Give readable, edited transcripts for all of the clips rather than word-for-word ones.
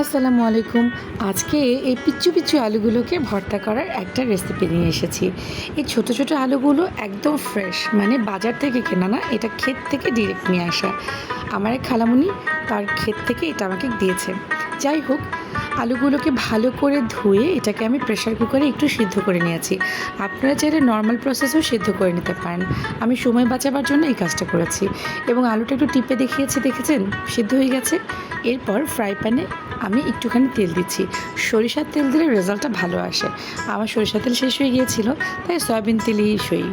আসসালামু আলাইকুম। আজকে এই পিচ্চু পিচ্চু আলুগুলোকে ভর্তা করার একটা রেসিপি নিয়ে এসেছি। এই ছোট ছোট আলুগুলো একদম ফ্রেশ, মানে বাজার থেকে কেনা না, এটা ক্ষেত থেকে ডিরেক্ট নিয়ে আসা। আমার এক খালামণি তার ক্ষেত থেকে এটা আমাকে দিয়েছে। যাই হোক, আলুগুলোকে ভালো করে ধুয়ে এটাকে আমি প্রেশার কুকারে একটু সিদ্ধ করে নিয়েছি। আপনারা চাইলে নর্মাল প্রসেসেও সিদ্ধ করে নিতে পারেন। আমি সময় বাঁচাবার জন্য এই কাজটা করেছি এবং আলুটা একটু টিপে দেখেছেন সিদ্ধ হয়ে গেছে। এরপর ফ্রাই প্যানে আমি একটুখানি তেল দিচ্ছি। সরিষার তেল দিলে রেজাল্টটা ভালো আসে। আমার সরিষার তেল শেষ হয়ে গিয়েছিল, তাই সয়াবিন তেলই সই।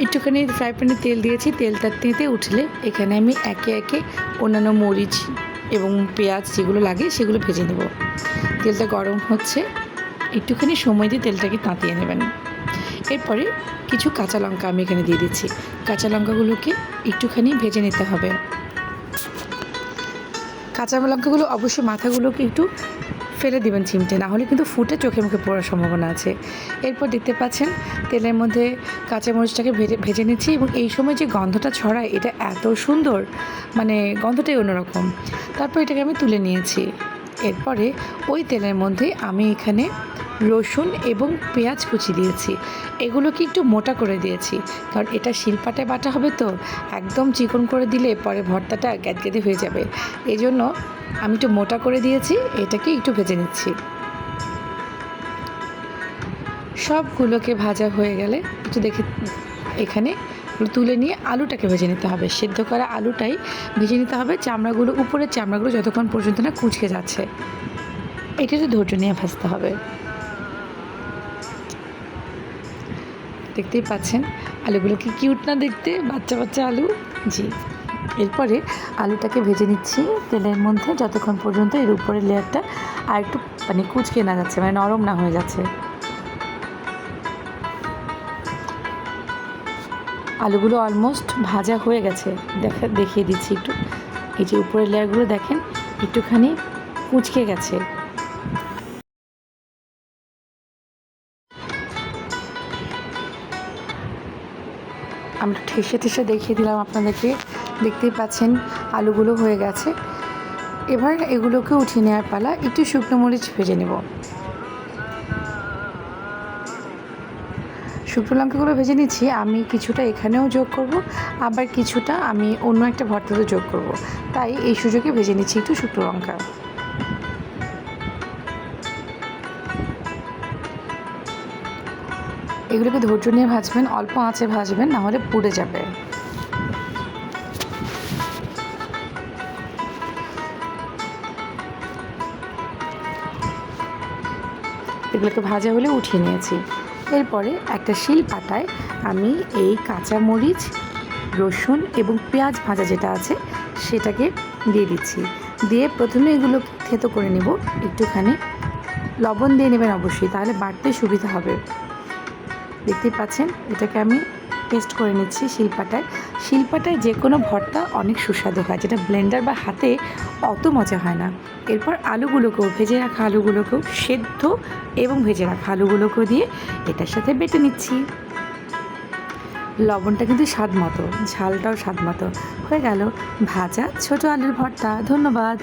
একটুখানি ফ্রাই প্যানে তেল দিয়েছি। তেলটা তেতে উঠলে এখানে আমি একে একে অন্যান্য মরিচ এবং পেঁয়াজ যেগুলো লাগে সেগুলো ভেজে নেব। তেলটা গরম হচ্ছে, একটুখানি সময় দিয়ে তেলটাকে তাঁতিয়ে নেবেন। এরপরে কিছু কাঁচা লঙ্কা আমি এখানে দিয়ে দিচ্ছি। কাঁচা লঙ্কাগুলোকে একটুখানি ভেজে নিতে হবে। কাঁচা লঙ্কাগুলো অবশ্যই মাথাগুলোকে একটু ফেলে দিবেন চিমটে, না হলে কিন্তু ফুটে চোখে মুখে পড়ার সম্ভাবনা আছে। এরপর দেখতে পাচ্ছেন তেলের মধ্যে কাঁচামরিচটাকে ভেজে নিচ্ছি এবং এই সময় যে গন্ধটা ছড়ায় এটা এত সুন্দর, মানে গন্ধটাই অন্যরকম। তারপর এটাকে আমি তুলে নিয়েছি। এরপরে ওই তেলের মধ্যে আমি এখানে রসুন এবং পেঁয়াজ কুচি দিয়েছি। এগুলোকে একটু মোটা করে দিয়েছি, কারণ এটা শিলপাটায় বাটা হবে, তো একদম চিকন করে দিলে পরে ভর্তাটা গ্যাদগ্যাদে হয়ে যাবে। এই জন্য আমি একটু মোটা করে দিয়েছি। এটাকে একটু ভেজে নিচ্ছি। সবগুলোকে ভাজা হয়ে গেলে একটু দেখে এখানে তুলে নিয়ে আলুটাকে ভেজে নিতে হবে। সেদ্ধ করা আলুটাই ভেজে নিতে হবে, চামড়াগুলো, উপরের চামড়াগুলো যতক্ষণ পর্যন্ত না কুঁচকে যাচ্ছে। এটা একটু ধৈর্য নিয়ে ভাজতে হবে। দেখতেই পাচ্ছেন আলুগুলো কি কিউট না দেখতে, বাচ্চা বাচ্চা আলু। জি, এরপরে আলুটাকে ভেজে নিচ্ছি তেলের মধ্যে যতক্ষণ পর্যন্ত এর উপরের লেয়ারটা আর একটু মানে কুঁচকে না যাচ্ছে, মানে নরম না হয়ে যাচ্ছে। আলুগুলো অলমোস্ট ভাজা হয়ে গেছে, দেখিয়ে দিচ্ছি একটু। এই যে উপরের লেয়ারগুলো দেখেন একটুখানি কুঁচকে গেছে। আমরা ঠেসে ঠেসে দেখিয়ে দিলাম আপনাদেরকে। দেখতেই পাচ্ছেন আলুগুলো হয়ে গেছে। এবার এগুলোকে উঠিয়ে নেওয়ার পালা। একটু শুকনো মরিচ ভেজে নেব। শুকনো লঙ্কাগুলো ভেজে নিচ্ছি। আমি কিছুটা এখানেও যোগ করব, আবার কিছুটা আমি অন্য একটা ভর্তাতে যোগ করব, তাই এই সুযোগে ভেজে নিচ্ছি একটু শুকনো লঙ্কা। এগুলোকে ধৈর্য নিয়ে ভাজবেন, অল্প আঁচে ভাজবেন, না হলে পুড়ে যাবে। এগুলোকে ভাজা হলে উঠিয়ে নিয়েছি। এরপরে একটা শিলপাটায় আমি এই কাঁচা মরিচ, রসুন এবং পেঁয়াজ ভাজা যেটা আছে সেটাকে দিয়ে দিচ্ছি। দিয়ে প্রথমে এগুলোকে থেতো করে নেব। একটুখানি লবণ দিয়ে নেবেন অবশ্যই, তাহলে বাটতে সুবিধা হবে। দেখতেই পাচ্ছেন এটাকে আমি পেস্ট করে নিচ্ছি শিলপাটায়। শিলপাটায় যে কোনো ভর্তা অনেক সুস্বাদু হয়, যেটা ব্লেন্ডার বা হাতে অত মজা হয় না। এরপর আলুগুলোকেও, ভেজে রাখা আলুগুলোকেও, সেদ্ধ এবং ভেজে রাখা আলুগুলোকেও দিয়ে এটার সাথে বেটে নিচ্ছি। লবণটা কিন্তু স্বাদ মতো, ঝালটাও স্বাদ মতো। হয়ে গেল ভাজা ছোট আলুর ভর্তা। ধন্যবাদ।